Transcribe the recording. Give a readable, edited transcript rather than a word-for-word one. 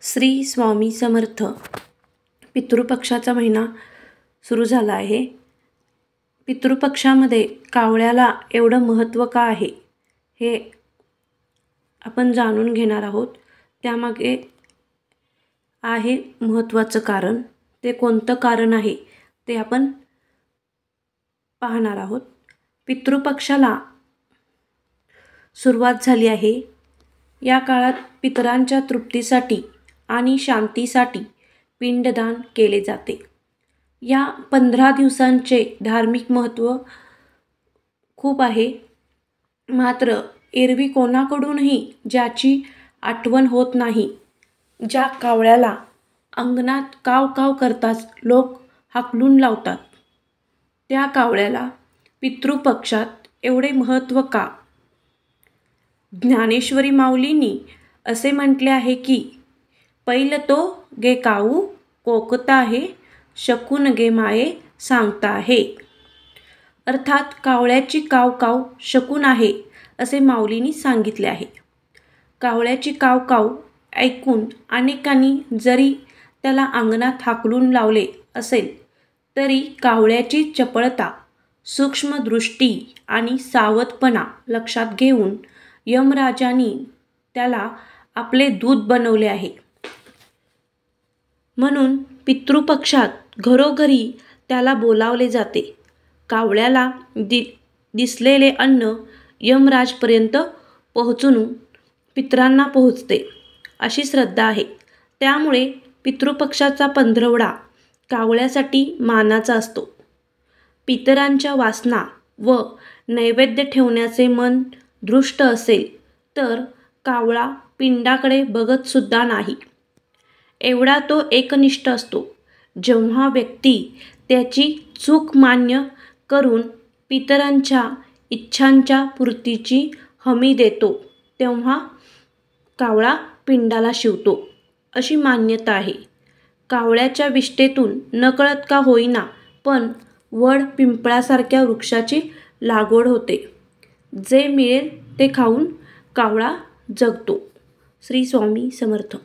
श्री स्वामी समर्थ. पितृपक्षाचा महिना सुरू झाला आहे. पितृपक्षामध्ये कावळ्याला एवढं महत्त्व का आहे हे आपण जाणून घेणार आहोत. त्यामागे आहे महत्त्वाचं कारण. ते कोणतं कारण आहे ते आपण पाहणार आहोत. पितृपक्षाला सुरुवात झाली आहे. या काळात पितरांच्या तृप्तीसाठी आणि शांतीसाठी पिंडदान केले जाते. या 15 दिवसांचे धार्मिक महत्त्व खूप आहे. मात्र एरवी कोणाकडूनही ज्याची आठवण होत नाही. ज्या कावळ्याला अंगणात काव काव करताच लोक हाकलून लावतात, त्या कावळ्याला पितृपक्षात एवढे महत्त्व का? ज्ञानेश्वरी माऊलींनी असे म्हटले आहे की, पैल तो गे काऊ कोकता आहे, शकून गे माये सांगता आहे. अर्थात कावळ्याची काव काव शकून आहे असे माऊलींनी सांगितले आहे. कावळ्याची काव काव ऐकून अनेकांनी जरी त्याला अंगणात हाकलून लावले असेल तरी कावळ्याची चपळता, सूक्ष्मदृष्टी आणि सावधपणा लक्षात घेऊन यमराजांनी त्याला आपले दूत बनवले आहे. म्हणून पितृपक्षात घरोघरी त्याला बोलावले जाते. कावळ्याला दिसलेले अन्न यमराजपर्यंत पोहोचून पितरांना पोहोचते अशी श्रद्धा आहे. त्यामुळे पितृपक्षाचा पंधरवडा कावळ्यासाठी मानाचा असतो. पितरांच्या वासना व नैवेद्य ठेवण्याचे मन दृष्ट असेल तर कावळा पिंडाकडे बघत सुद्धा नाही. एवढा तो एकनिष्ठ असतो. जेव्हा व्यक्ती त्याची चूक मान्य करून पितरांच्या इच्छांच्या पूर्तीची हमी देतो तेव्हा कावळा पिंडाला शिवतो अशी मान्यता आहे. कावळ्याच्या विष्ठेतून नकळत का होईना पण वड पिंपळासारख्या वृक्षाची लागवड होते. जे मिळेल ते खाऊन कावळा जगतो. श्री स्वामी समर्थ.